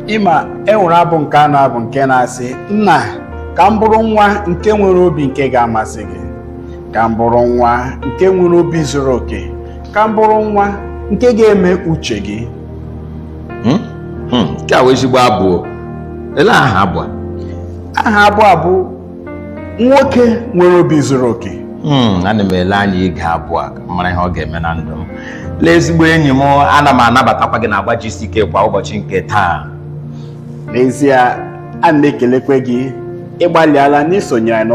ịma enwere abụ nke a na-abụ nke na-asị nna ka m bụrụ nwa nke nwere obi nke ga-amasị gị, ka m bụrụ nwa nke nwere obi zuru oke, ka m bụrụ nwa nke ga-eme uche gị. Nke a wee ezigbo abụ. Ele aha abụ? Aha abụ nwoke nwere obi zuru oke. Ana m ele anya ịga abụ a mara ihe ọ ga-eme na ndụ m. Lee ezigbo enyi m, ana m anabatakwa gị na agba GCK kwa ụbọchị nke taa. N'ezie, a na-ekelekwe gị ịgbalịala n'isonyere anyị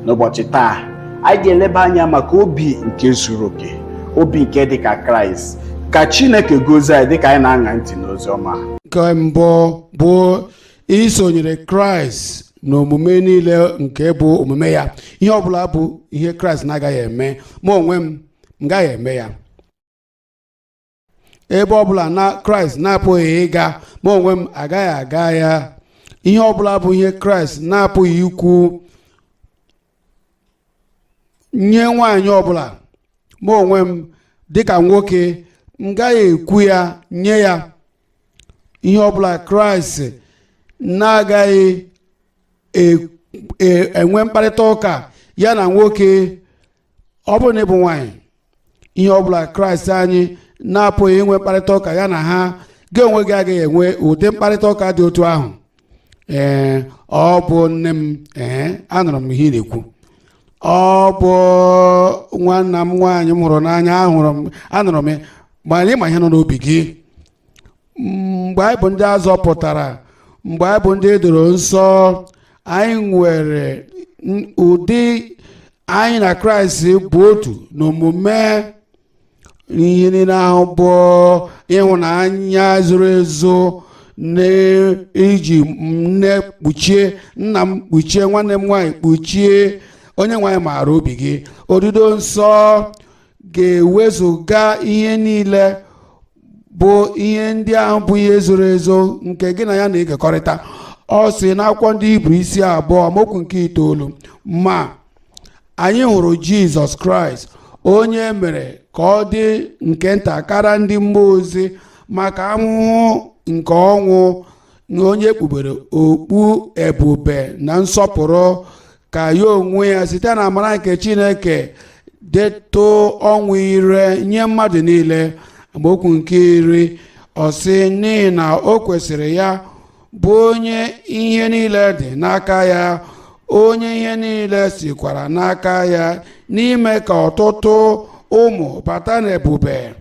n'ụbọchị taa anyị ga-eleba anya maka obi nke zuru oke, obi nke dịka Kraịst. Ka Chineke gozie anyị dịka anyị na-aṅa ntị n'ozi ọma. Nke mbụ bụ isonyere Kraịst n'omume niile nke bụ omume ya. Ihe ọbụla bụ ihe Kraịst na-agaghị eme, ma onwe m gaghị eme ya. Ebe ọbụla na Kraịst na-apụghị ịga, ma onwe m agaghị aga ya. Ihe ọbụla bụ ihe Kraịst na-apụghị ikwu nye nwaanyị ọbụla, ma onwe m dịka nwoke m gaghị ekwu ya nye ya. Ihe ọbụla Kraịst na-agaghị enwe mkparịta ụka ya na nwoke, ọ bụrụ na ịbụ nwaanyị. Ihe ọbụla Kraịst anyị na-apụghị inwe mkparịta ụka ya na ha, gị onwe gị agaghị enwe ụdị mkparịta ụka dị otu ahụ. Ọ bụ nne m, anụrụ m ihe ị na-ekwu. Ọ bụ nwanna m nwaanyị m hụrụ n'anya, anụrụ m, ma ịma ihe nọ n'obi gị. Mgbe anyị bụ ndị a zọpụtara, mgbe anyị bụ ndị edoro nsọ, anyị nwere ụdị anyị na Kraịst bụ otu n'omume. Ihe niile ahụ bụ ịhụnanya zoro ezo, na-iji nne kpuchie, nna m kpuchie, nwanne m nwaanyị kpuchie. Onye nwaanyị maara obi gị. Odido nsọ ga-ewezuga ihe niile bụ ihe ndị ahụ bụ ihe zoro ezo nke gị na ya na-ekekọrịta. Ọ sị n'akwụkwọ ndị Hibru isi 2 amaokwu nke 9, ma anyị hụrụ Jizọs Kraịst onye mere ka ọ dị nke nta karịa ndị mmụọ ozi maka ahụhụ nke ọnwụ, onye kpubere okpu ebube na nsọpụrụ, ka ya onwe ya site na amara nke Chineke detụ ọnwụ ire nye mmadụ niile. Amaokwu nke 10, ọ sị n'ihi na o kwesịrị ya bụ onye ihe niile dị n'aka ya, onye ihe niile sikwara n'aka ya, n'ime ka ọtụtụ ụmụ bata n'ebube,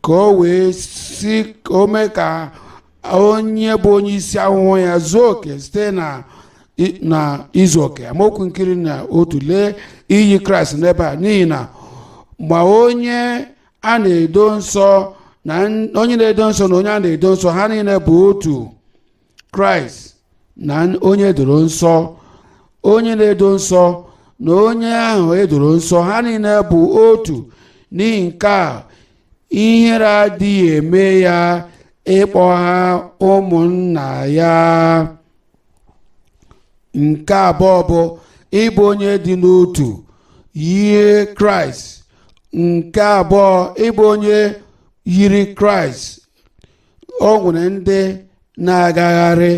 ka o wee si ome ka onye bụ onye isi ahụhụ ya zuo oke site na izu oke. Amaokwu nke 11, lee iyi Kraịst n'ebe a, n'ihi na ma onye a na-edo nsọ na onye na-edo nsọ na onye a na-edo nsọ, ha niile bụ otu. Kraịst na onye edoro nsọ, onye na-edo nsọ na onye ahụ edoro nsọ, ha niile bụ otu. N'ihi nke a, ihere adịghị eme ya ịkpọ ha ụmụnna ya. Nke abụọ bụ ịbụ onye dị n'otu yie Kraịst. Nke abụọ, ịbụ onye yiri Kraịst. O nwere ndị na-agagharị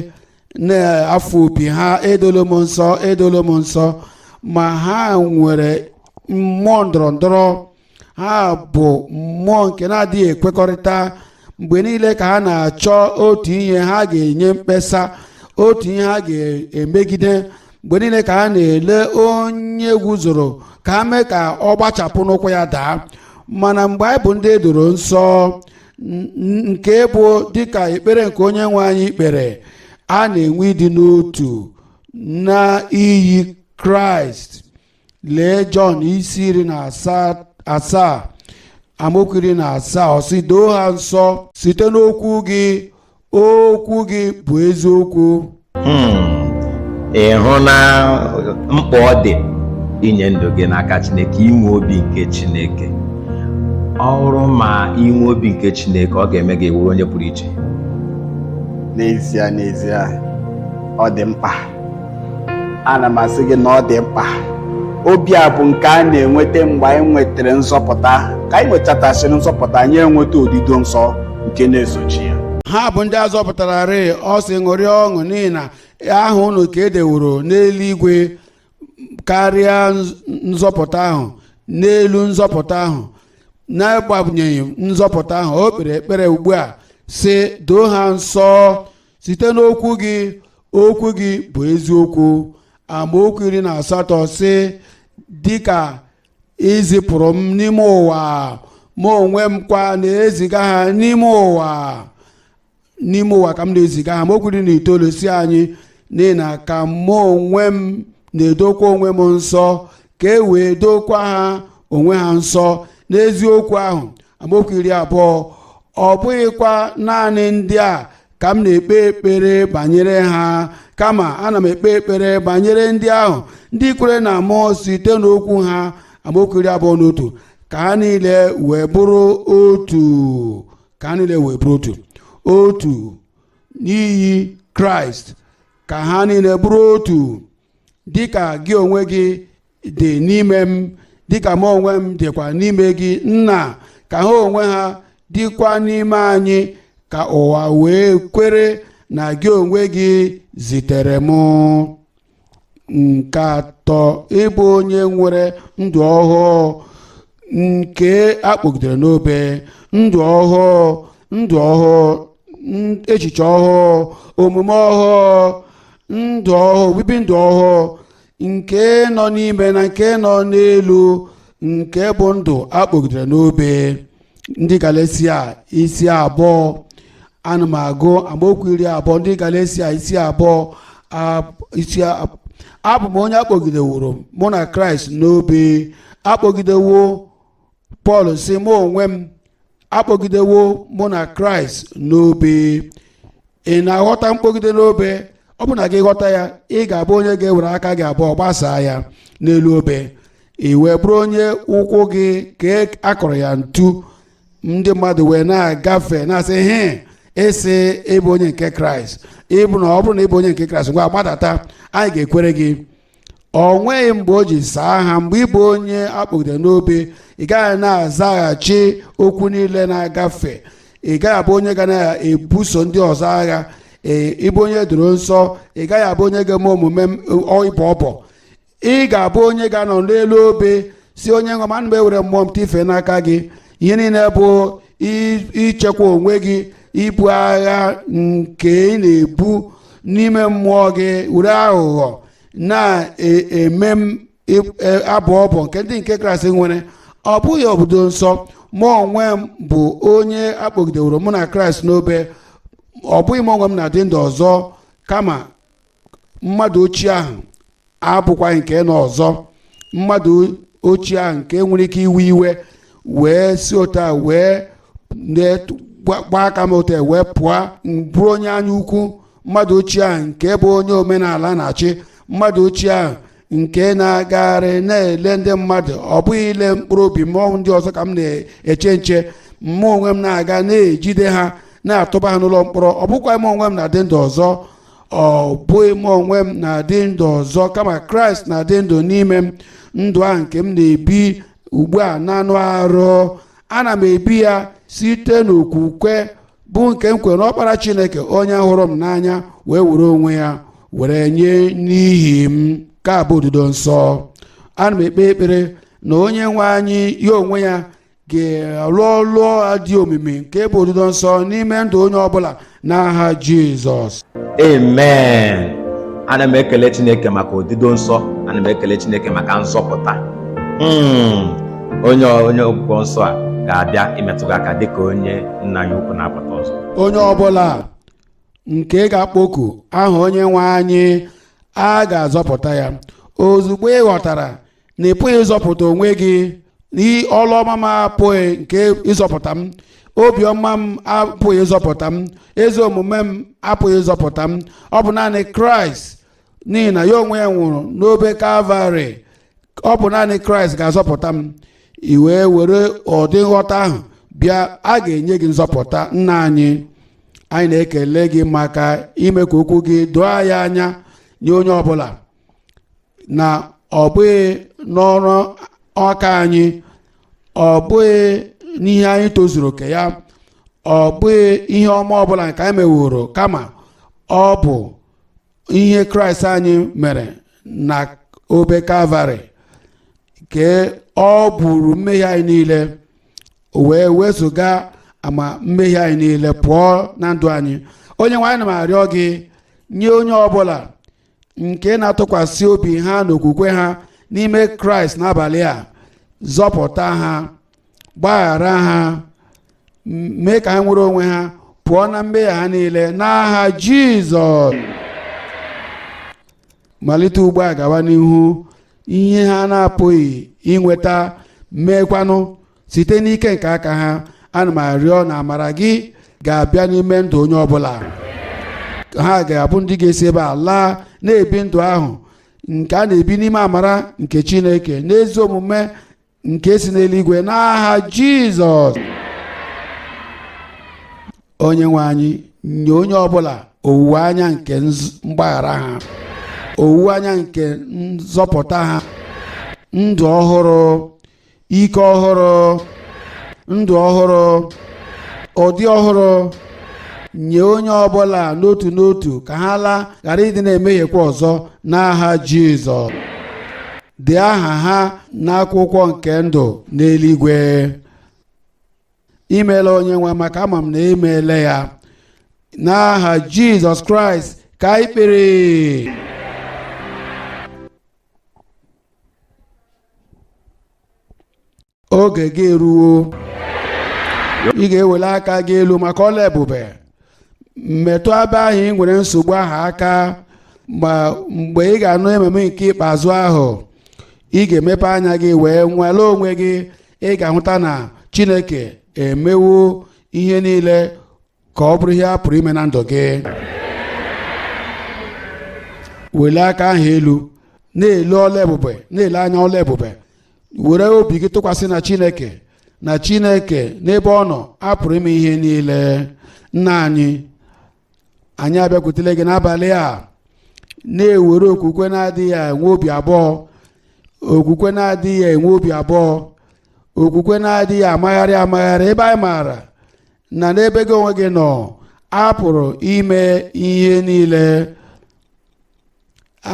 n'afọ opi ha, edolo m nsọ, edolo m nsọ, ma ha nwere mmụọ ndọrọ ndọrọ. Ha bụ mmụọ nke na-adịghị ekwekọrịta. Mgbe niile ka ha na-achọ otu ihe ha ga-enye mkpesa, otu ihe ha ga-emegide. Mgbe niile ka ha na-ele onye guzoro ka ha mee ka ọ gbachapụ n'ụkwụ ya daa. Mana mgbe anyị bụ ndị edoro nsọ, nke bụ dịka ekpere nke onye nwe anyị kpere, a na-enwe ịdị n'otu na iyi Kraịst. Lee Jọn isi 17 amaokwu 17, ọ sị doo ha nsọ site n'okwu gị, okwu gị bụ eziokwu. Ị hụ na mkpa ọ dị inye ndụ gị n'aka Chineke, inwe obi nke Chineke. Ọ bụrụ ma inwe obi nke Chineke, ọ ga-eme gị wuru onye pụrụ iche. N'ezie, ọ dị mkpa. Ana m asị gị na ọ dị mkpa. Obi a bụ nke a na-enweta mgbe anyị nwetara nzọpụta. Ka anyị nwechatasịrị nzọpụta, anyị enweta odido nsọ nke na-esochi ya. ha bụ ndị azọpụtararị. Ọ sị ṅụrịa ọṅụ n'ihi na aha unu ka edeworo n'eluigwe karịa nzọpụta ahụ, n'elu nzọpụta ahụ, n'agbanyeghị nzọpụta ahụ. O kpere ekpere ugbu a sị doo ha nsọ site n'okwu gị. Okwu gị bụ eziokwu. Amaokwu 18 sị dịka izipụrụ m n'ime ụwa, ma onwe m kwa na-eziga ha n'ime ụwa. N'ime ụwa ka m na-eziga ha. Amaokwu 19 si anyị n'ihi na ka mụ onwe m na-edokwa onwe m nsọ, ka e wee dokwa ha onwe ha nsọ n'eziokwu ahụ. Amaokwu 20 ọ bụghịkwa naanị ndị a ka m na-ekpe ekpere banyere ha, kama ana m ekpe ekpere banyere ndị ahụ ndị kwere na mụ site n'okwu ha. Amaokwu 21 ka ha niile wee bụrụ otu. Ka ha niile wee bụrụ otu. Otu n'iyi Kraịst, ka ha niile bụrụ otu, dịka gị onwe gị dị n'ime m, dịka m onwe m dịkwa n'ime gị. Nna, ka ha onwe ha dịkwa n'ime anyị, ka ụwa wee kwere na gị onwe gị zitere m. Nke atọ, ịbụ onye nwere ndụ ọhụụ nke akpọgidere n'obe. Ndụ ọhụụ, ndụ ọhụụ, echiche ọhụụ, omume ọhụụ, ndụ ọhụụ, obibi ndụ ọhụụ nke nọ n'ime na nke nọ n'elu, nke bụ ndụ akpọgidere n'obe. Ndị Galatia isi 2, ana m agụ amaokwu 20. Ndị Galatia isi 2 abụ m onye akpọgideworo mụ na Kraịst n'obe. Akpọgidewo, Pọl sị mụ onwe m akpọgidewo mụ na Kraịst n'obe. Ị na-aghọta mkpọgide n'obe? Ọ bụ na gị ghọta ya, ị ga-abụ onye ga-ewere aka gị abụọ gbasaa ya n'elu obe. Ị wee bụrụ onye ụkwụ gị ka akọrọ ya ntu, ndị mmadụ wee na-agafe na-asị ịsị ịbụ onye nke Kraịst. Ịbụ na ọ bụrụ na ịbụ onye nke Kraịst, ngwa gbadata, anyị ga-ekwere gị. O nweghị mgbe o ji saa ha. Mgbe ịbụ onye akpọgidere n'obe, ị gaghị na-azaghachi okwu niile na-agafe. Ị gaghị abụ onye ga na-ebuso ndị ọzọ agha. Ịbụ onye doro nsọ, ị gaghị abụ onye ga-eme omume ịbọ ọbọ. Ị ga-abụ onye ga-anọ n'elu obe si onye nwe m, ana m ewere mmụọ m tife n'aka gị. Ihe niile bụ ichekwa onwe gị, ibu agha nke ị na-ebu n'ime mmụọ gị, were aghụghọ na-eme abụ ọbọ nke ndị nke Kraịst nwere. Ọ bụghị obodo nsọ. Mụ onwe m bụ onye akpọgideworo mụ na Kraịst n'obe. Ọ bụghị m onwe m na-adị ndụ ọzọ, kama mmadụ ochie ahụ abụkwaghị nke nọ ọzọ. Mmadụ ochie ahụ nke nwere ike iwe iwe wee si otu a wee gbaa aka m otu wee pụọ, bụrụ onye anya ukwu. Mmadụ ochie ahụ nke bụ onye omenala na-achị. Mmadụ ochie ahụ nke na-agagharị na-ele ndị mmadụ, ọ bụghị ile mkpụrụ obi mmụọ ndị ọzọ ka m na-eche nche. Mmụọ onwe m na-aga na-ejide ha, na-atụba ha n'ụlọ mkpọrọ. Ọ bụkwa m onwe m na-adị ndụ ọzọ. Ọ bụghị m onwe m na-adị ndụ ọzọ, kama Kraịst na-adị ndụ n'ime m. Ndụ ahụ nke m na-ebi ugbu a n'anụ arụ, ana m ebi ya site n'okwukwe, bụ nke m kwere n'ọkpara Chineke onye hụrụ m n'anya wee were onwe ya were nye n'ihi m. Ka bụ odudo nsọ. Ana m ekpe ekpere na onye nwe anyị ya onwe ya ga-alụ ọlụ dị omimi nke bụ odudo nsọ n'ime ndụ onye ọbụla n'aha Jizọs. Amen. Ana m ekele Chineke maka odudo nsọ. Ana m ekele Chineke maka nzọpụta. Onye ọgwụgwọ nsọ a ga-abịa imetụ gị aka dịka onye nna ya ukwu na-apụta ọzọ. Onye ọbụla nke ga-akpọku aha onye nwe anyị, a ga-azọpụta ya. Ozugbo ị ghọtara na ị pụghị ịzọpụta onwe gị, ọlụ ọma m apụghị nke ịzọpụta m, obiọma m apụghị ịzọpụta m, ezi omume m apụghị ịzọpụta m. Ọ bụ naanị Kraịst, n'ihi na ya onwe ya nwụrụ n'obe Kalvarị. Ọ bụ naanị Kraịst ga-azọpụta m. I wee were ụdị nghọta ahụ bịa, a ga-enye gị nzọpụta. Nna anyị na-ekele gị maka ime ka okwu gị doo anyị anya nye onye ọbụla, na ọ bụghị n'ọrụ aka anyị, ọ bụghị n'ihe anyị tozuru oke ya, ọ bụghị ihe ọma ọbụla nke anyị meworo, kama ọ bụ ihe Kraịst anyị mere na obe Kalvarị, ka ọ bụrụ mmehie anyị niile, wee wezụga ama mmehie anyị niile pụọ na ndụ anyị. Onye nwe anyị, na m arịọ gị, nye onye ọbụla nke na-atụkwasị obi ha na okwukwe ha n'ime Kraịst n'abalị a, zọpụta ha, gbaghara ha, mee ka ha nwere onwe ha pụọ na mmehie ha niile n'aha Jizọs. Malite ugbu a gawa n'ihu, ihe ha na-apụghị inweta meekwanụ site n'ike nke aka ha. Ana m arịọ na amara gị ga-abịa n'ime ndụ onye ọbụla. Ha ga-abụ ndị ga-esi ebe a laa na-ebi ndụ ahụ nke a na-ebi n'ime amara nke Chineke, n'ezi omume nke si n'eluigwe, n'aha Jizọs. Onye nwe anyị, nye onye ọbụla owuwe anya nke mgbaghara ha, owuwe anya nke nzọpụta ha, ndụ ọhụrụ, ike ọhụrụ, ndụ ọhụrụ, ụdị ọhụrụ. Nye onye ọbụla n'otu n'otu ka ha laa, ghara ịdị na-emehiekwa ọzọ n'aha Jizọs. Dee aha ha n'akwụkwọ nke ndụ n'eluigwe. Imeela onye nwe, maka ama m na imeela ya. N'aha Jizọs Kraịst ka anyị kpere. Oge gị eruo, ị ga-ewele aka gị elu maka ọla ebube. Metụ ebe ahụ ị nwere nsogbu ahụ aka, ma mgbe ị ga-anụ ememe nke ikpeazụ ahụ, ị ga-emepe anya gị wee nwale onwe gị. Ị ga-ahụta na Chineke emewo ihe niile ka ọ bụrụ ihe a pụrụ ime na ndụ gị. Wele aka ahụ elu, na-ele ọla ebube, na-ele anya ọla ebube. Were obi gị tụkwasị na Chineke, na Chineke n'ebe ọ nọ apụrụ ime ihe niile. Nna anyị abịakwutele gị n'abalị a, na-ewere okwukwe na-adịghị enwe obi abụọ, okwukwe na-adịghị enwe obi abụọ, okwukwe na-adịghị amagharị ebe anyị maara na n'ebe gị onwe gị nọ apụrụ ime ihe niile.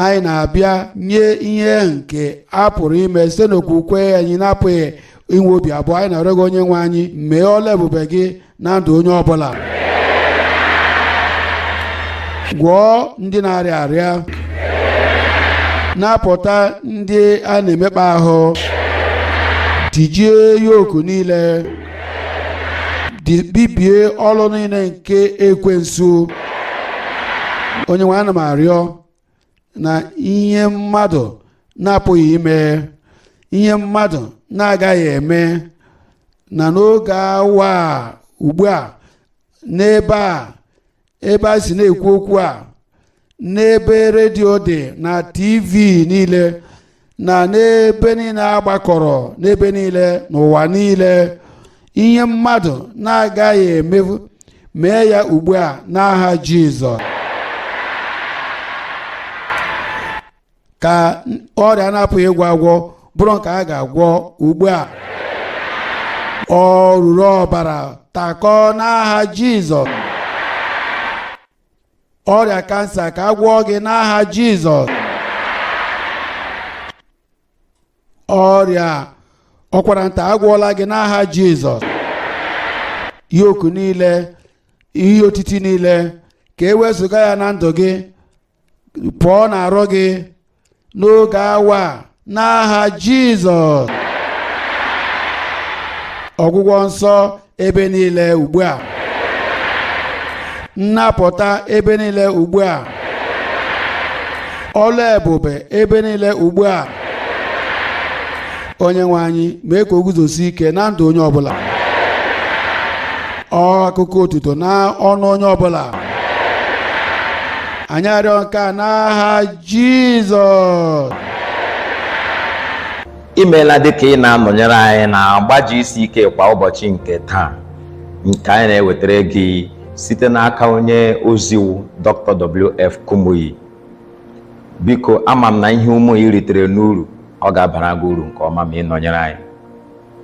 Anyị na-abịa nye ihe nke apụrụ ime site n'okwukwe anyị, na-apụghị inwe obi abụọ. Anyị na-arịọ gị onye nwe anyị, mee ọla ebube gị na ndụ onye ọbụla. Gwọọ ndị na-arịa arịa, napụta ndị a na-emekpa ahụ, tijie yoku niile, bibie ọlụ niile nke ekwensu. Onye nwe, ana m arịọ na ihe mmadụ na-apụghị ime, ihe mmadụ na-agaghị eme, na n'oge awa ugbu a, n'ebe a si na-ekwu okwu a, n'ebe redio dị na TV niile, na n'ebe niile agbakọrọ, n'ebe niile n'ụwa niile, ihe mmadụ na-agaghị eme, mee ya ugbu a n'aha Jizọs. Ka ọrịa na-apụghị ịgwọ agwọ bụrụ nke a ga-agwọ ugbu a. Ọrụrụ ọbara takọ n'aha Jizọs. Ọrịa kansa ka agwọ gị n'aha Jizọs. Ọrịa ọkwara nta agwọla gị n'aha Jizọs. Yoku niile, ihe otiti niile, ka ewezụga ya na ndụ gị, pụọ na-arụ gị n'oge awa n'aha Jizọs. Ọgwụgwọ nsọ ebe niile ugbu a, nnapụta ebe niile ugbu a, ọla ebube ebe niile ugbu a. Onye nwe anyị, mee ka o guzosi ike na ndụ onye ọbụla. Akụkọ otuto na ọnụ onye ọbụla. Anyị arịọ nke a n'aha Jizọs. Imeela dịka ị na-anọnyere anyị na agba GCK kwa ụbọchị nke taa, nke anyị na-ewetara gị site n'aka onye oziwu Dr. W.F. Kumuyi. Biko, ama m na ihe ụmụ ị ritere n'uru, ọ ga-abara gị uru nke ọma ma ị nọnyere anyị.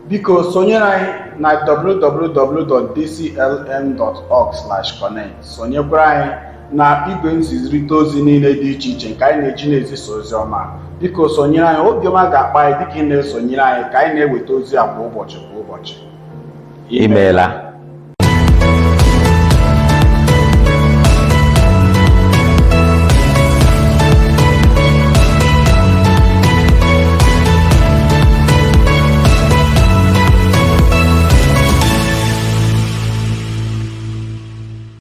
biko sonyere anyị na www.dclm.org/connect. sonyekwara anyị na igwe nzizirịta ozi niile dị iche iche nke anyị na-eji na-ezisa ozi ọma. Biko sonyere anyị, obiọma ga-akpa anyị dịka ị na-esonyere anyị ka anyị na-eweta ozi a kwa ụbọchị. Imeela.